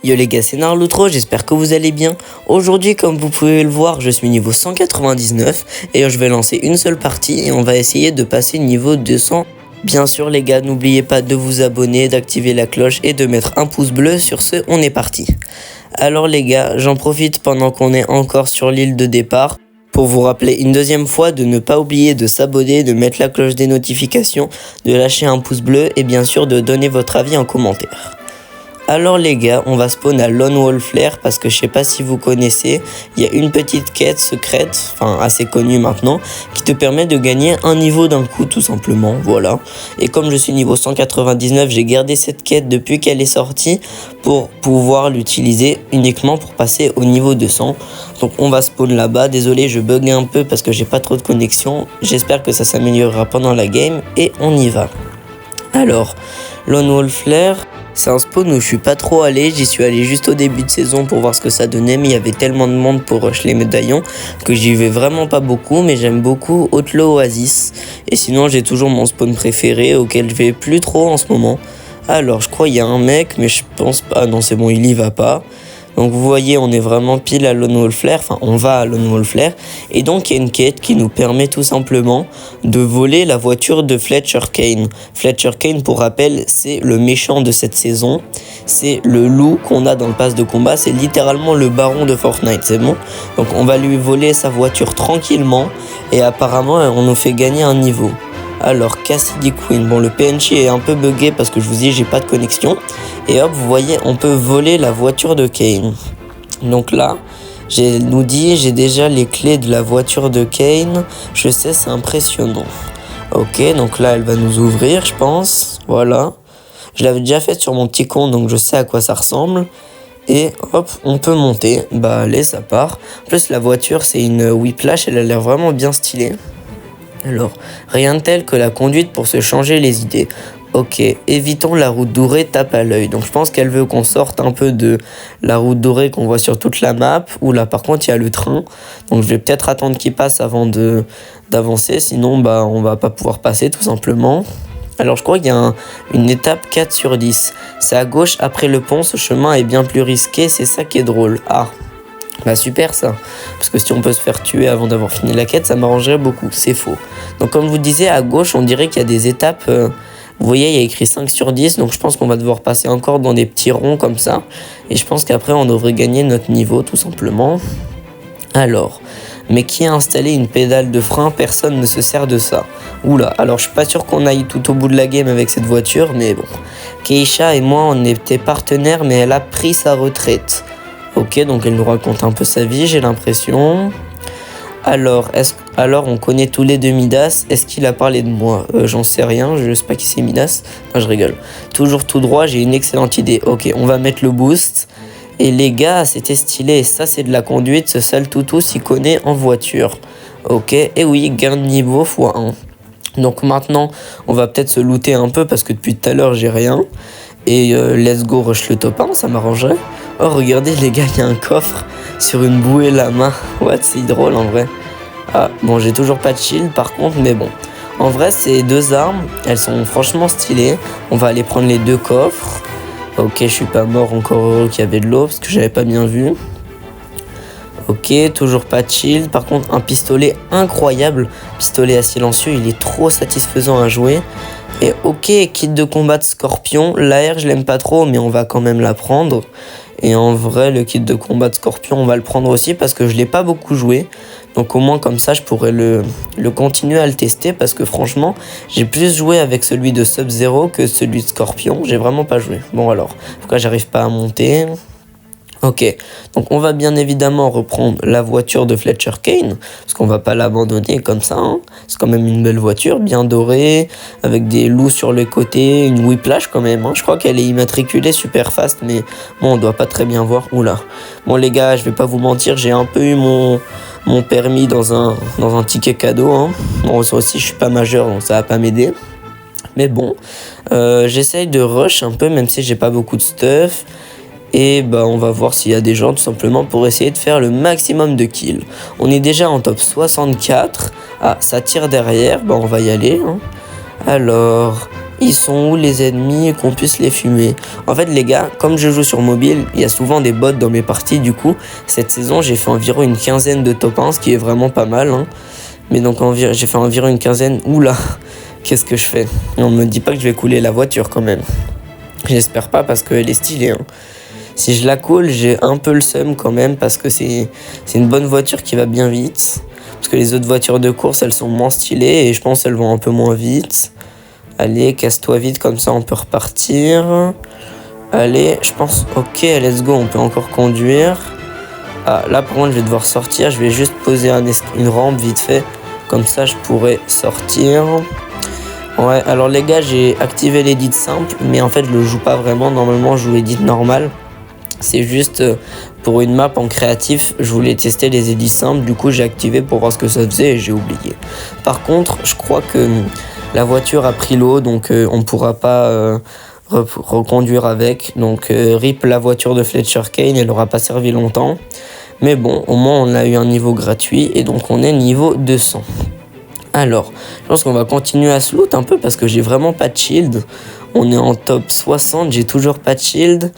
Yo les gars, c'est Naruto, j'espère que vous allez bien. Aujourd'hui, comme vous pouvez le voir, je suis niveau 199 et je vais lancer une seule partie et on va essayer de passer niveau 200. Bien sûr les gars, n'oubliez pas de vous abonner, d'activer la cloche et de mettre un pouce bleu. Sur ce, on est parti. Alors les gars, j'en profite pendant qu'on est encore sur l'île de départ pour vous rappeler une deuxième fois de ne pas oublier de s'abonner, de mettre la cloche des notifications, de lâcher un pouce bleu et bien sûr de donner votre avis en commentaire. Alors les gars, on va spawn à Lone Wolf Lair parce que je sais pas si vous connaissez, il y a une petite quête secrète, enfin assez connue maintenant, qui te permet de gagner un niveau d'un coup tout simplement, voilà. Et comme je suis niveau 199, j'ai gardé cette quête depuis qu'elle est sortie pour pouvoir l'utiliser uniquement pour passer au niveau 200. Donc on va spawn là-bas, désolé je bug un peu parce que j'ai pas trop de connexion, j'espère que ça s'améliorera pendant la game et on y va. Alors, Lone Wolf Lair, c'est un spawn où je suis pas trop allé, j'y suis allé juste au début de saison pour voir ce que ça donnait, mais il y avait tellement de monde pour rush les médaillons que j'y vais vraiment pas beaucoup, mais j'aime beaucoup Outlaw Oasis. Et sinon j'ai toujours mon spawn préféré auquel je vais plus trop en ce moment. Alors je crois il y a un mec, mais je pense pas, ah non c'est bon il y va pas. Donc vous voyez, on est vraiment pile à Lone Wolf Lair, enfin on va à Lone Wolf Lair. Et donc il y a une quête qui nous permet tout simplement de voler la voiture de Fletcher Kane. Fletcher Kane, pour rappel, c'est le méchant de cette saison. C'est le loup qu'on a dans le pass de combat, c'est littéralement le baron de Fortnite, c'est bon. Donc on va lui voler sa voiture tranquillement et apparemment on nous fait gagner un niveau. Alors Cassidy Queen, bon le PNJ est un peu bugué parce que je vous dis j'ai pas de connexion. Et hop vous voyez on peut voler la voiture de Kane. Donc là nous dit j'ai déjà les clés de la voiture de Kane. Je sais c'est impressionnant. Ok donc là elle va nous ouvrir je pense. Voilà. Je l'avais déjà fait sur mon petit compte donc je sais à quoi ça ressemble. Et hop on peut monter. Bah allez ça part. En plus la voiture c'est une Whiplash, elle a l'air vraiment bien stylée. Alors, rien de tel que la conduite pour se changer les idées. Ok, évitons la route dorée tape à l'œil. Donc je pense qu'elle veut qu'on sorte un peu de la route dorée qu'on voit sur toute la map. Ou là par contre il y a le train. Donc je vais peut-être attendre qu'il passe avant d'avancer. Sinon bah on va pas pouvoir passer tout simplement. Alors je crois qu'il y a une étape 4 sur 10. C'est à gauche après le pont, ce chemin est bien plus risqué, c'est ça qui est drôle. Ah bah super ça, parce que si on peut se faire tuer avant d'avoir fini la quête, ça m'arrangerait beaucoup, c'est faux. Donc comme je vous disais, à gauche, on dirait qu'il y a des étapes, vous voyez, il y a écrit 5 sur 10, donc je pense qu'on va devoir passer encore dans des petits ronds comme ça. Et je pense qu'après, on devrait gagner notre niveau, tout simplement. Alors, mais qui a installé une pédale de frein? Personne ne se sert de ça. Oula, alors je suis pas sûr qu'on aille tout au bout de la game avec cette voiture, mais bon. Keisha et moi, on était partenaires, mais elle a pris sa retraite. Ok, donc elle nous raconte un peu sa vie, j'ai l'impression. Alors, on connaît tous les deux Midas. Est-ce qu'il a parlé de moi? J'en sais rien, je sais pas qui c'est Midas. Non, je rigole. Toujours tout droit, j'ai une excellente idée. Ok, on va mettre le boost. Et les gars, c'était stylé. Ça, c'est de la conduite. Ce sale toutou s'y connaît en voiture. Ok, et oui, gain de niveau x1. Donc maintenant, on va peut-être se looter un peu parce que depuis tout à l'heure, j'ai rien. Et let's go rush le top 1, ça m'arrangerait. Oh regardez les gars, il y a un coffre sur une bouée lama. What, c'est drôle en vrai. Ah bon, j'ai toujours pas de shield par contre, mais bon. En vrai ces deux armes, elles sont franchement stylées. On va aller prendre les deux coffres. Ok, je suis pas mort, encore heureux qu'il y avait de l'eau parce que j'avais pas bien vu. Ok, toujours pas de shield. Par contre un pistolet incroyable. Pistolet à silencieux, il est trop satisfaisant à jouer. Et ok, kit de combat de Scorpion. L'AR je l'aime pas trop mais on va quand même la prendre. Et en vrai le kit de combat de Scorpion on va le prendre aussi parce que je l'ai pas beaucoup joué. Donc au moins comme ça je pourrais le continuer à le tester parce que franchement j'ai plus joué avec celui de Sub-Zero que celui de Scorpion. J'ai vraiment pas joué. Bon alors, pourquoi j'arrive pas à monter? Ok, donc on va bien évidemment reprendre la voiture de Fletcher Kane, parce qu'on va pas l'abandonner comme ça, hein. C'est quand même une belle voiture, bien dorée, avec des loups sur les côtés, une Whiplash quand même, hein. Je crois qu'elle est immatriculée super fast, mais bon, on doit pas très bien voir. Oula. Bon les gars, je vais pas vous mentir, j'ai un peu eu mon permis dans un ticket cadeau, hein. Bon, ça aussi, je suis pas majeur, donc ça va pas m'aider. Mais bon, j'essaye de rush un peu, même si j'ai pas beaucoup de stuff. Et bah on va voir s'il y a des gens tout simplement pour essayer de faire le maximum de kills. On est déjà en top 64. Ah, ça tire derrière, bah on va y aller. Hein. Alors, Ils sont où les ennemis qu'on puisse les fumer? En fait les gars, comme je joue sur mobile, il y a souvent des bots dans mes parties. Du coup, cette saison j'ai fait environ une quinzaine de top 1, ce qui est vraiment pas mal. Hein. Mais donc j'ai fait environ une quinzaine. Oula, qu'est-ce que je fais? On me dit pas que je vais couler la voiture quand même. J'espère pas parce qu'elle est stylée. Hein. Si je la coule, j'ai un peu le seum quand même parce que c'est une bonne voiture qui va bien vite. Parce que les autres voitures de course, elles sont moins stylées et je pense qu'elles vont un peu moins vite. Allez, casse-toi vite, comme ça on peut repartir. Allez, je pense, ok, let's go, on peut encore conduire. Ah, là par contre, je vais devoir sortir. Je vais juste poser une rampe vite fait. Comme ça, je pourrais sortir. Ouais, alors les gars, j'ai activé l'edit simple, mais en fait, je le joue pas vraiment. Normalement, je joue edit normal. C'est juste pour une map en créatif, je voulais tester les edits simples. Du coup, j'ai activé pour voir ce que ça faisait et j'ai oublié. Par contre, je crois que la voiture a pris l'eau, donc on ne pourra pas reconduire avec. Donc, rip la voiture de Fletcher Kane, elle n'aura pas servi longtemps. Mais bon, au moins, on a eu un niveau gratuit et donc on est niveau 200. Alors, je pense qu'on va continuer à se loot un peu parce que j'ai vraiment pas de shield. On est en top 60, j'ai toujours pas de shield.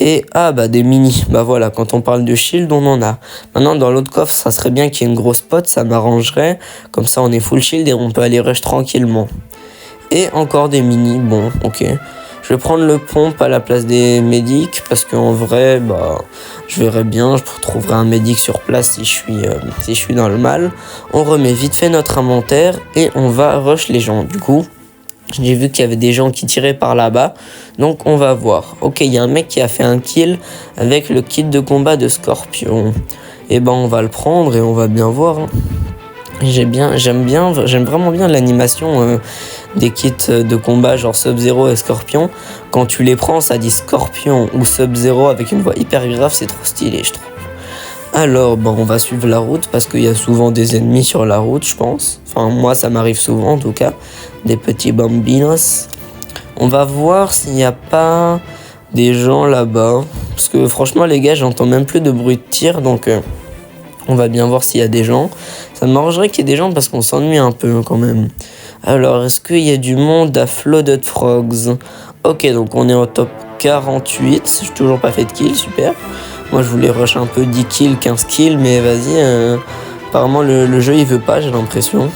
Et ah bah des mini, bah voilà, quand on parle de shield, on en a. Maintenant dans l'autre coffre, ça serait bien qu'il y ait une grosse pot, ça m'arrangerait. Comme ça on est full shield et on peut aller rush tranquillement. Et encore des mini, bon ok. Je vais prendre le pompe à la place des médics parce qu'en vrai, bah je verrai bien, je trouverai un médic sur place si je suis dans le mal. On remet vite fait notre inventaire et on va rush les gens. Du coup, j'ai vu qu'il y avait des gens qui tiraient par là-bas, donc on va voir. Ok, il y a un mec qui a fait un kill avec le kit de combat de Scorpion. Et ben on va le prendre et on va bien voir. Hein. J'aime vraiment bien l'animation des kits de combat genre Sub-Zero et Scorpion. Quand tu les prends, ça dit Scorpion ou Sub-Zero avec une voix hyper grave, c'est trop stylé je trouve. Alors, bon, on va suivre la route parce qu'il y a souvent des ennemis sur la route, je pense. Enfin, moi, ça m'arrive souvent, en tout cas. Des petits bambinos. On va voir s'il n'y a pas des gens là-bas. Parce que franchement, les gars, j'entends même plus de bruit de tir. Donc, on va bien voir s'il y a des gens. Ça m'arrangerait qu'il y ait des gens parce qu'on s'ennuie un peu quand même. Alors, est-ce qu'il y a du monde à Flooded Frogs? Ok, donc on est au top 48. J'ai toujours pas fait de kill, super. Moi je voulais rush un peu 10 kills, 15 kills, mais vas-y, apparemment le jeu il veut pas, j'ai l'impression.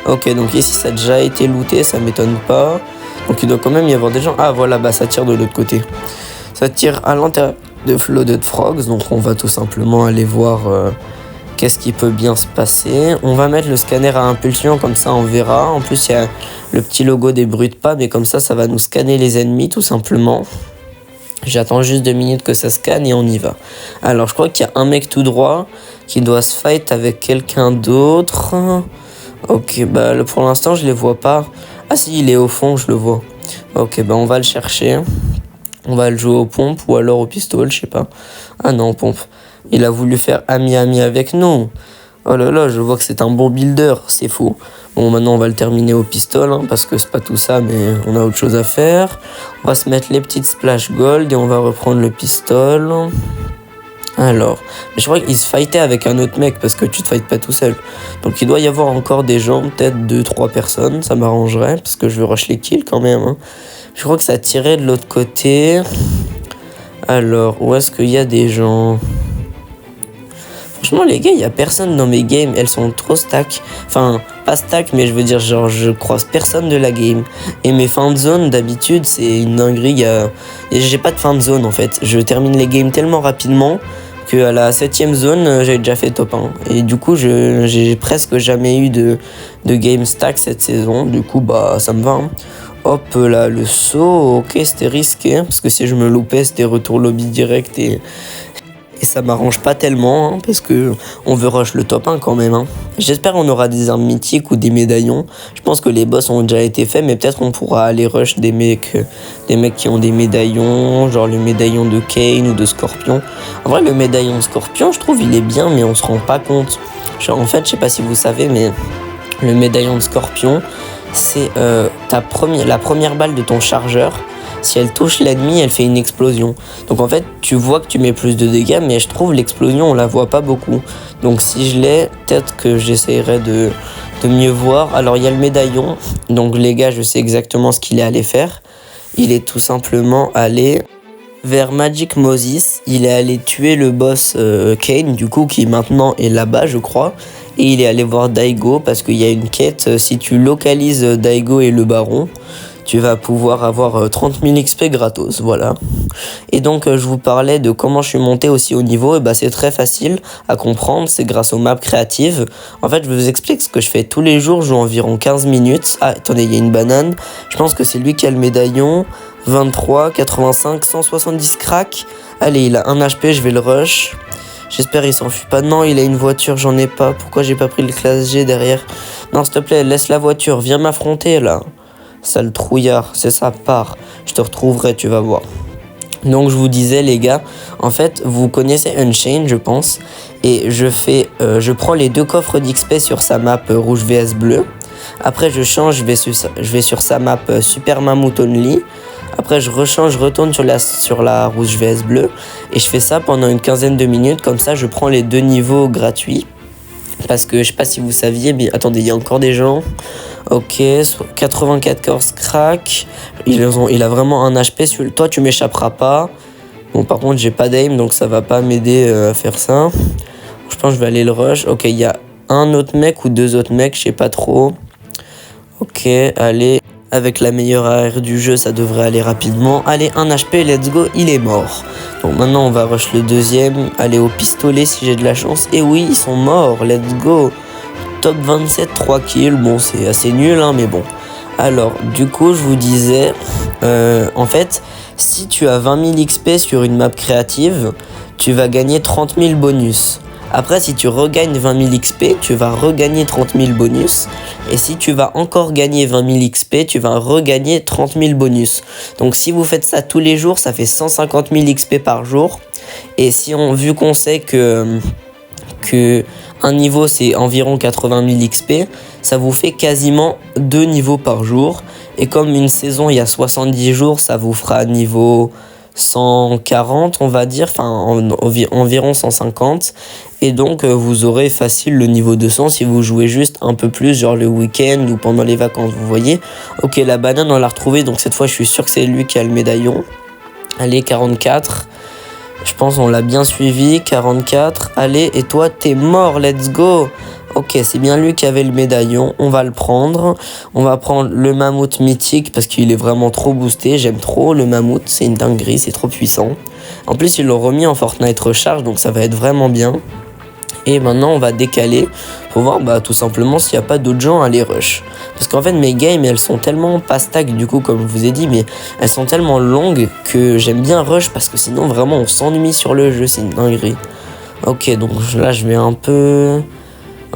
Ok, donc ici ça a déjà été looté, ça m'étonne pas. Donc il doit quand même y avoir des gens. Ah voilà, bah ça tire de l'autre côté. Ça tire à l'intérieur de Flooded Frogs, donc on va tout simplement aller voir qu'est-ce qui peut bien se passer. On va mettre le scanner à impulsion, comme ça on verra. En plus il y a le petit logo des bruits de pas, mais comme ça va nous scanner les ennemis tout simplement. J'attends juste 2 minutes que ça scanne et on y va. Alors je crois qu'il y a un mec tout droit qui doit se fight avec quelqu'un d'autre. Ok, bah pour l'instant je les vois pas. Ah si, il est au fond, je le vois. Ok, bah on va le chercher. On va le jouer aux pompes ou alors au pistolet, je sais pas. Ah non, pompe. Il a voulu faire ami-ami avec nous. Oh là là, je vois que c'est un bon builder, c'est fou. Bon, maintenant on va le terminer au pistolet, hein, parce que c'est pas tout ça, mais on a autre chose à faire. On va se mettre les petites splash gold et on va reprendre le pistolet. Alors, je crois qu'il se fightait avec un autre mec, parce que tu te fightes pas tout seul. Donc il doit y avoir encore des gens, peut-être 2-3 personnes, ça m'arrangerait, parce que je veux rush les kills quand même. Hein. Je crois que ça tirait de l'autre côté. Alors, où est-ce qu'il y a des gens ? Franchement les gars, il n'y a personne dans mes games, elles sont trop stack. Enfin, pas stack, mais je veux dire genre je croise personne de la game. Et mes fins de zone d'habitude c'est une dinguerie, j'ai pas de fin de zone en fait. Je termine les games tellement rapidement qu'à la 7ème zone j'ai déjà fait top 1. Et du coup j'ai presque jamais eu de game stack cette saison, du coup bah ça me va. Hein. Hop là, le saut, ok c'était risqué, hein, parce que si je me loupais c'était retour lobby direct et ça m'arrange pas tellement, hein, parce que on veut rush le top 1 quand même. Hein. J'espère qu'on aura des armes mythiques ou des médaillons. Je pense que les boss ont déjà été faits, mais peut-être on pourra aller rush des mecs qui ont des médaillons, genre le médaillon de Kane ou de Scorpion. En vrai, le médaillon de Scorpion, je trouve il est bien, mais on se rend pas compte. Genre, en fait, je sais pas si vous savez, mais le médaillon de Scorpion, c'est la première balle de ton chargeur. Si elle touche l'ennemi, elle fait une explosion. Donc en fait, tu vois que tu mets plus de dégâts, mais je trouve l'explosion, on la voit pas beaucoup. Donc si je l'ai, peut-être que j'essaierai de de mieux voir. Alors il y a le médaillon, donc les gars, je sais exactement ce qu'il est allé faire. Il est tout simplement allé vers Magic Moses. Il est allé tuer le boss Kane, du coup, qui maintenant est là-bas, je crois. Et il est allé voir Daigo parce qu'il y a une quête. Si tu localises Daigo et le baron, tu vas pouvoir avoir 30 000 XP gratos, voilà. Et donc je vous parlais de comment je suis monté aussi au niveau. Et bah c'est très facile à comprendre, c'est grâce aux maps créatives. En fait je vous explique ce que je fais tous les jours, je joue environ 15 minutes. Ah attendez, il y a une banane, je pense que c'est lui qui a le médaillon. 23, 85, 170 crack. Allez, il a 1 HP, je vais le rush. J'espère il s'enfuit pas. Non, il a une voiture, j'en ai pas. Pourquoi j'ai pas pris le classe G derrière? Non, s'il te plaît, laisse la voiture, viens m'affronter là. Sale trouillard, c'est ça, part. Je te retrouverai, tu vas voir. Donc je vous disais les gars, en fait vous connaissez Unchained je pense. Et je prends les 2 coffres d'XP sur sa map rouge vs bleu. Après je change, je vais sur sa map Super Mammoth Only. Après je rechange, je retourne sur la rouge vs bleu. Et je fais ça pendant une quinzaine de minutes, comme ça je prends les 2 niveaux gratuits. Parce que je sais pas si vous saviez, mais attendez, il y a encore des gens. Ok, 84 crack. Il a vraiment un HP. Toi, tu m'échapperas pas. Bon, par contre, j'ai pas d'aim, donc ça va pas m'aider à faire ça. Je pense que je vais aller le rush. Ok, il y a un autre mec ou 2 autres mecs, je sais pas trop. Ok, allez. Avec la meilleure AR du jeu, ça devrait aller rapidement. Allez, 1 HP, let's go, il est mort. Donc maintenant, on va rush le deuxième. Aller au pistolet si j'ai de la chance. Et oui, ils sont morts, let's go. Top 27, 3 kills. Bon, c'est assez nul, hein, mais bon. Alors, du coup, je vous disais, en fait, si tu as 20 000 XP sur une map créative, tu vas gagner 30 000 bonus. Après, si tu regagnes 20 000 XP, tu vas regagner 30 000 bonus. Et si tu vas encore gagner 20 000 XP, tu vas regagner 30 000 bonus. Donc si vous faites ça tous les jours, ça fait 150 000 XP par jour. Et vu qu'on sait que un niveau c'est environ 80 000 XP, ça vous fait quasiment 2 niveaux par jour. Et comme une saison il y a 70 jours, ça vous fera niveau 140 on va dire, enfin environ 150. Et donc vous aurez facile le niveau 200 si vous jouez juste un peu plus, genre le week-end ou pendant les vacances, vous voyez. Ok, la banane on l'a retrouvée, donc cette fois je suis sûr que c'est lui qui a le médaillon. Allez, 44. Je pense on l'a bien suivi, 44. Allez, et toi t'es mort, let's go. Ok, c'est bien lui qui avait le médaillon, on va le prendre. On va prendre le mammouth mythique parce qu'il est vraiment trop boosté. J'aime trop le mammouth, c'est une dinguerie, c'est trop puissant. En plus ils l'ont remis en Fortnite Recharge, donc ça va être vraiment bien. Et maintenant on va décaler pour voir tout simplement s'il n'y a pas d'autres gens à les rush. Parce qu'en fait mes games elles sont tellement pas stack du coup comme je vous ai dit, mais elles sont tellement longues que j'aime bien rush parce que sinon vraiment on s'ennuie sur le jeu, c'est une dinguerie. Ok, donc là je vais un peu...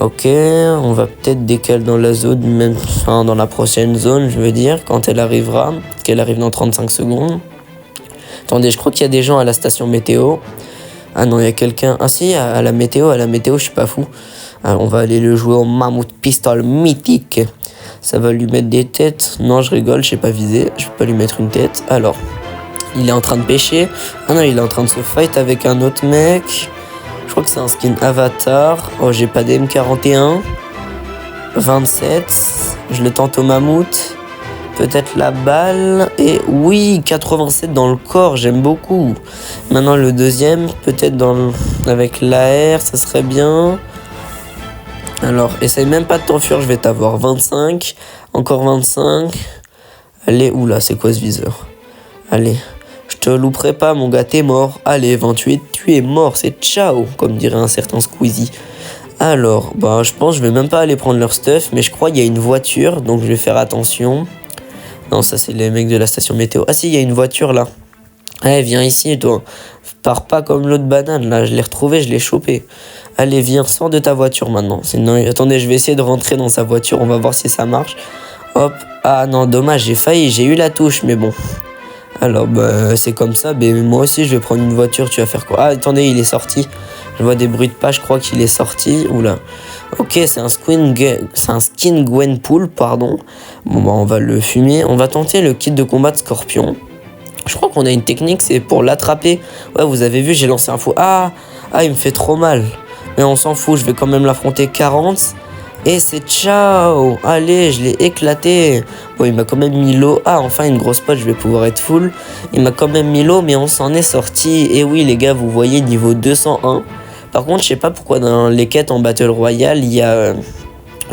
Ok, on va peut-être décaler dans la zone, même enfin, dans la prochaine zone je veux dire, quand elle arrivera, qu'elle arrive dans 35 secondes. Attendez, je crois qu'il y a des gens à la station météo. Ah non, il y a quelqu'un... Ah si, à la météo, je suis pas fou. Alors, on va aller le jouer au Mammoth Pistol mythique. Ça va lui mettre des têtes. Non, je rigole, je sais pas viser. Je vais pas lui mettre une tête. Alors, il est en train de pêcher. Ah non, il est en train de se fight avec un autre mec. Je crois que c'est un skin avatar. Oh, j'ai pas d'M41. 27. Je le tente au Mammouth. Peut-être la balle. Et oui, 87 dans le corps, j'aime beaucoup. Maintenant le deuxième, peut-être avec l'AR, ça serait bien. Alors, essaye même pas de t'enfuir, je vais t'avoir. 25, encore 25. Allez, oula, c'est quoi ce viseur? Allez, je te louperai pas, mon gars, t'es mort. Allez, 28, tu es mort, c'est ciao, comme dirait un certain Squeezie. Alors, je pense que je vais même pas aller prendre leur stuff, mais je crois qu'il y a une voiture, donc je vais faire attention. Non, ça c'est les mecs de la station météo. Ah si, il y a une voiture là. Allez, viens ici, toi. Pars pas comme l'autre banane, là. Je l'ai retrouvé, je l'ai chopé. Allez, viens, sors de ta voiture maintenant. Sinon, attendez, je vais essayer de rentrer dans sa voiture. On va voir si ça marche. Hop. Ah non, dommage, j'ai failli. J'ai eu la touche, mais bon. Alors, c'est comme ça. Mais moi aussi, je vais prendre une voiture. Tu vas faire quoi? Ah, attendez, il est sorti. Je vois des bruits de pas, je crois qu'il est sorti. Oula. Ok, c'est un skin Gwenpool, pardon. Bon, on va le fumer. On va tenter le kit de combat de Scorpion. Je crois qu'on a une technique, c'est pour l'attraper. Ouais, vous avez vu, j'ai lancé un faux. Ah, il me fait trop mal. Mais on s'en fout, je vais quand même l'affronter. 40. Et c'est ciao. Allez, je l'ai éclaté. Bon, il m'a quand même mis l'eau. Ah, enfin une grosse pote, je vais pouvoir être full. Il m'a quand même mis l'eau, mais on s'en est sorti. Et oui les gars, vous voyez niveau 201. Par contre, je sais pas pourquoi dans les quêtes en Battle Royale, il y a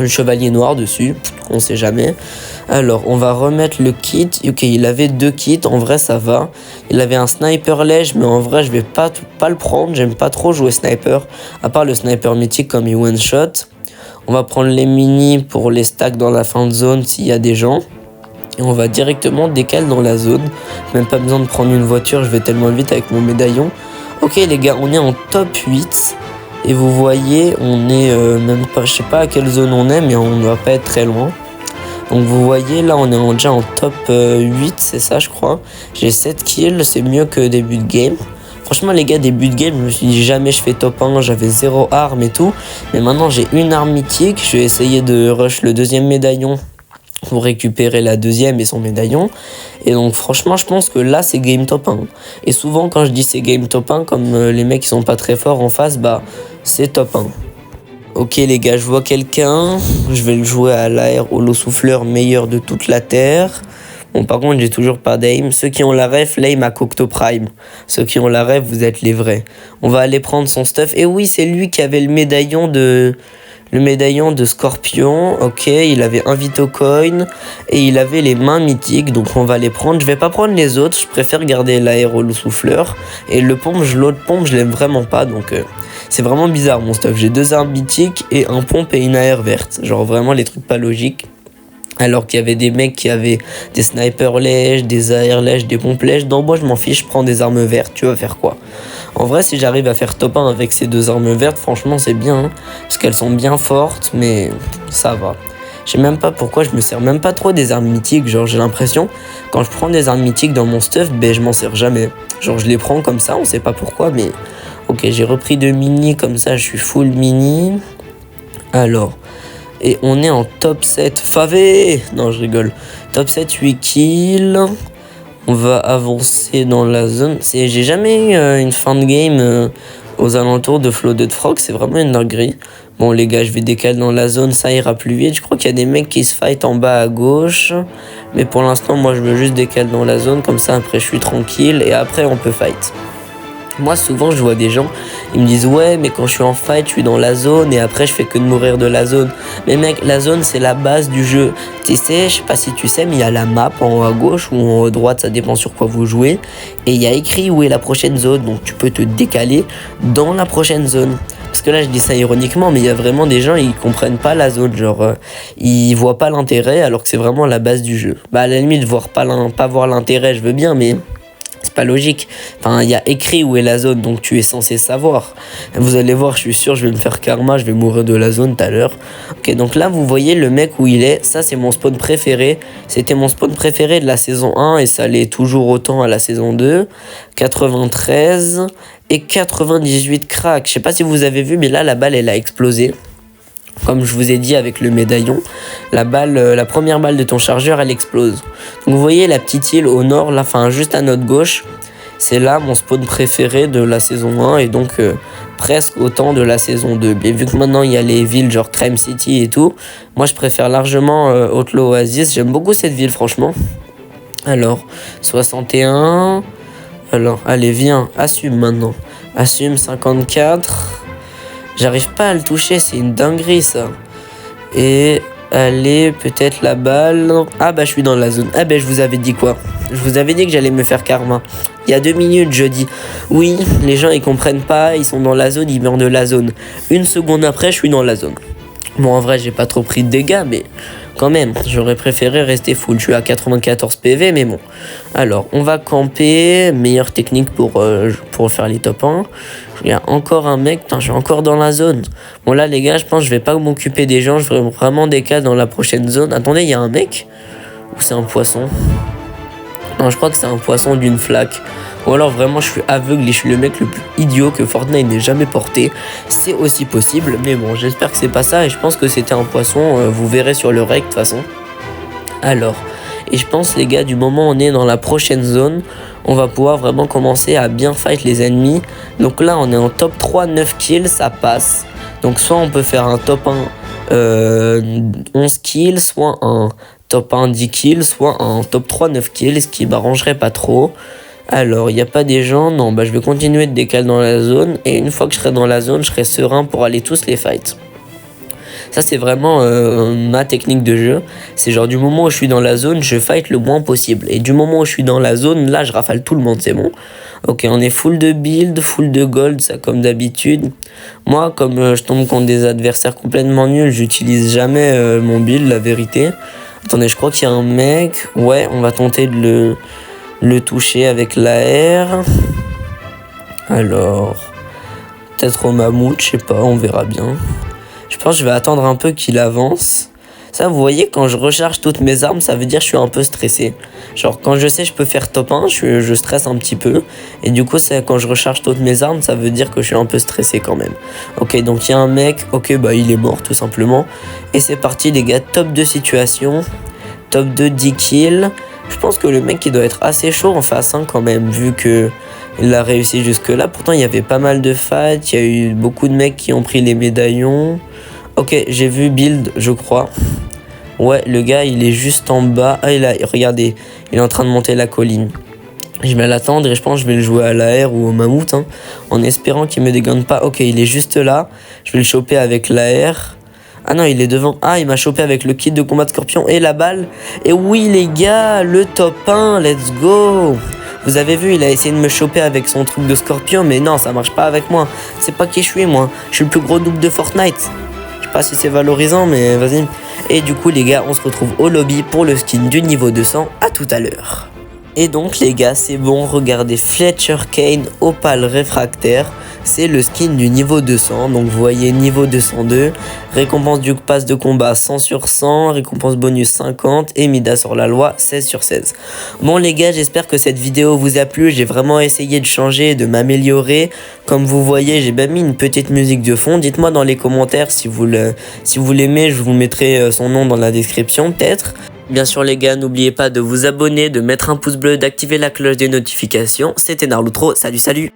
le chevalier noir dessus. On sait jamais. Alors, on va remettre le kit. Ok, il avait 2 kits. En vrai, ça va. Il avait un sniper lège, mais en vrai, je vais pas le prendre. J'aime pas trop jouer sniper. À part le sniper mythique comme il one shot. On va prendre les mini pour les stacks dans la fin de zone s'il y a des gens. Et on va directement décaler dans la zone. Même pas besoin de prendre une voiture, je vais tellement vite avec mon médaillon. Ok les gars, on est en top 8. Et vous voyez, on est même pas, je sais pas à quelle zone on est, mais on ne va pas être très loin. Donc vous voyez, là on est déjà en top 8, c'est ça je crois. J'ai 7 kills, c'est mieux que début de game. Franchement les gars, début de game, je me suis dit jamais je fais top 1, j'avais 0 arme et tout. Mais maintenant j'ai une arme mythique, je vais essayer de rush le deuxième médaillon pour récupérer la deuxième et son médaillon. Et donc franchement je pense que là c'est game top 1. Et souvent quand je dis c'est game top 1, comme les mecs qui sont pas très forts en face, bah c'est top 1. Ok les gars, je vois quelqu'un, je vais le jouer à l'air, holo souffleur meilleur de toute la terre. Bon, par contre, j'ai toujours pas d'aim. Ceux qui ont la ref, l'aim à Cocteau Prime. Ceux qui ont la ref, vous êtes les vrais. On va aller prendre son stuff. Et oui, c'est lui qui avait le médaillon de Scorpion. Ok, il avait un Vito Coin. Et il avait les mains mythiques. Donc, on va les prendre. Je vais pas prendre les autres. Je préfère garder l'aéro souffleur. Et l'autre pompe, je l'aime vraiment pas. Donc, c'est vraiment bizarre mon stuff. J'ai 2 armes mythiques et un pompe et une AR verte. Genre, vraiment, les trucs pas logiques. Alors qu'il y avait des mecs qui avaient des snipers lèges, des AR lèges, des pompes lèges. Dans moi je m'en fiche, je prends des armes vertes, tu vas faire quoi? En vrai si j'arrive à faire top 1 avec ces 2 armes vertes, franchement c'est bien. Hein, parce qu'elles sont bien fortes, mais ça va. Je sais même pas pourquoi je me sers même pas trop des armes mythiques. Genre j'ai l'impression, quand je prends des armes mythiques dans mon stuff, ben je m'en sers jamais. Genre je les prends comme ça, on sait pas pourquoi, mais... Ok, j'ai repris 2 mini, comme ça je suis full mini. Alors... Et on est en top 7. Favé! Non, je rigole. Top 7, 8 kills. On va avancer dans la zone. J'ai jamais eu une fin de game aux alentours de Flooded Frog. C'est vraiment une dinguerie. Bon, les gars, je vais décaler dans la zone. Ça ira plus vite. Je crois qu'il y a des mecs qui se fight en bas à gauche. Mais pour l'instant, moi, je veux juste décaler dans la zone. Comme ça, après, je suis tranquille. Et après, on peut fight. Moi souvent je vois des gens, ils me disent ouais mais quand je suis en fight je suis dans la zone et après je fais que de mourir de la zone. Mais mec, la zone c'est la base du jeu. Tu sais, je sais pas si tu sais mais il y a la map en haut à gauche ou en haut à droite, ça dépend sur quoi vous jouez. Et il y a écrit où est la prochaine zone, donc tu peux te décaler dans la prochaine zone. Parce que là je dis ça ironiquement mais il y a vraiment des gens ils comprennent pas la zone, genre ils voient pas l'intérêt alors que c'est vraiment la base du jeu. Bah à la limite pas voir l'intérêt je veux bien mais... c'est pas logique. Enfin, il y a écrit où est la zone, donc tu es censé savoir. Vous allez voir, je suis sûr, je vais me faire karma, je vais mourir de la zone tout à l'heure. Ok, donc là, vous voyez le mec où il est. Ça, c'est mon spawn préféré. C'était mon spawn préféré de la saison 1 et ça l'est toujours autant à la saison 2. 93 et 98 crack. Je sais pas si vous avez vu, mais là, la balle, elle a explosé. Comme je vous ai dit avec le médaillon, la première balle de ton chargeur, elle explose. Donc vous voyez la petite île au nord, là, enfin juste à notre gauche, c'est là mon spawn préféré de la saison 1 et donc presque autant de la saison 2. Mais vu que maintenant il y a les villes genre Crime City et tout, moi je préfère largement Outlaw Oasis. J'aime beaucoup cette ville franchement. Alors, 61. Alors, allez viens, assume maintenant. Assume 54. J'arrive pas à le toucher, c'est une dinguerie ça. Et allez, peut-être la balle. Ah bah je suis dans la zone. Ah bah je vous avais dit quoi? Je vous avais dit que j'allais me faire karma. Il y a 2 minutes je dis. Oui, les gens ils comprennent pas, ils sont dans la zone, ils meurent de la zone. Une seconde après je suis dans la zone. Bon en vrai j'ai pas trop pris de dégâts mais quand même j'aurais préféré rester full. Je suis à 94 PV mais bon. Alors on va camper. Meilleure technique pour faire les top 1. Il y a encore un mec. Putain je suis encore dans la zone. Bon là les gars je pense que je vais pas m'occuper des gens. Je vais vraiment décaler dans la prochaine zone. Attendez il y a un mec. Ou c'est un poisson? Non je crois que c'est un poisson d'une flaque. Ou alors vraiment je suis aveugle et je suis le mec le plus idiot que Fortnite n'ait jamais porté. C'est aussi possible, mais bon j'espère que c'est pas ça et je pense que c'était un poisson, vous verrez sur le rec de toute façon. Alors, et je pense les gars du moment où on est dans la prochaine zone, on va pouvoir vraiment commencer à bien fight les ennemis. Donc là on est en top 3, 9 kills, ça passe. Donc soit on peut faire un top 1 11 kills, soit un top 1 10 kills, soit un top 3 9 kills, ce qui m'arrangerait pas trop. Alors, il n'y a pas des gens, non, bah je vais continuer de décaler dans la zone, et une fois que je serai dans la zone, je serai serein pour aller tous les fight. Ça, c'est vraiment ma technique de jeu. C'est genre du moment où je suis dans la zone, je fight le moins possible. Et du moment où je suis dans la zone, là, je rafale tout le monde, c'est bon. Ok, on est full de build, full de gold, ça comme d'habitude. Moi, comme je tombe contre des adversaires complètement nuls, j'utilise jamais mon build, la vérité. Attendez, je crois qu'il y a un mec. Ouais, on va tenter de le toucher avec l'AR. Alors, peut-être au mammouth, je sais pas, on verra bien. Je pense que je vais attendre un peu qu'il avance. Ça, vous voyez, quand je recharge toutes mes armes, ça veut dire que je suis un peu stressé. Genre, quand je sais que je peux faire top 1, je stresse un petit peu. Et du coup, quand je recharge toutes mes armes, ça veut dire que je suis un peu stressé quand même. Ok, donc il y a un mec. Ok, bah il est mort tout simplement. Et c'est parti les gars, top 2 situation. Top 2 10 kills. Je pense que le mec il doit être assez chaud en face quand même, vu que il a réussi jusque là. Pourtant il y avait pas mal de fights, il y a eu beaucoup de mecs qui ont pris les médaillons. Ok, j'ai vu build, je crois. Ouais, le gars il est juste en bas. Ah, regardez, il est en train de monter la colline. Je vais l'attendre et je pense que je vais le jouer à l'AR ou au mammouth, en espérant qu'il me dégaine pas. Ok, il est juste là, je vais le choper avec l'AR. Ah non, il est devant. Ah, il m'a chopé avec le kit de combat de scorpion et la balle. Et oui, les gars, le top 1, let's go. Vous avez vu, il a essayé de me choper avec son truc de scorpion, mais non, ça marche pas avec moi. C'est pas qui je suis, moi. Je suis le plus gros noob de Fortnite. Je sais pas si c'est valorisant, mais vas-y. Et du coup, les gars, on se retrouve au lobby pour le skin du niveau 200. À tout à l'heure. Et donc les gars, c'est bon, regardez Fletcher Kane Opale Réfractaire, c'est le skin du niveau 200, donc vous voyez niveau 202, récompense du pass de combat 100 sur 100, récompense bonus 50 et Mida sur la loi 16 sur 16. Bon les gars, j'espère que cette vidéo vous a plu, j'ai vraiment essayé de changer, de m'améliorer, comme vous voyez j'ai même mis une petite musique de fond, dites-moi dans les commentaires si vous l'aimez, je vous mettrai son nom dans la description peut-être. Bien sûr les gars, n'oubliez pas de vous abonner, de mettre un pouce bleu, d'activer la cloche des notifications. C'était Narloutro, salut salut.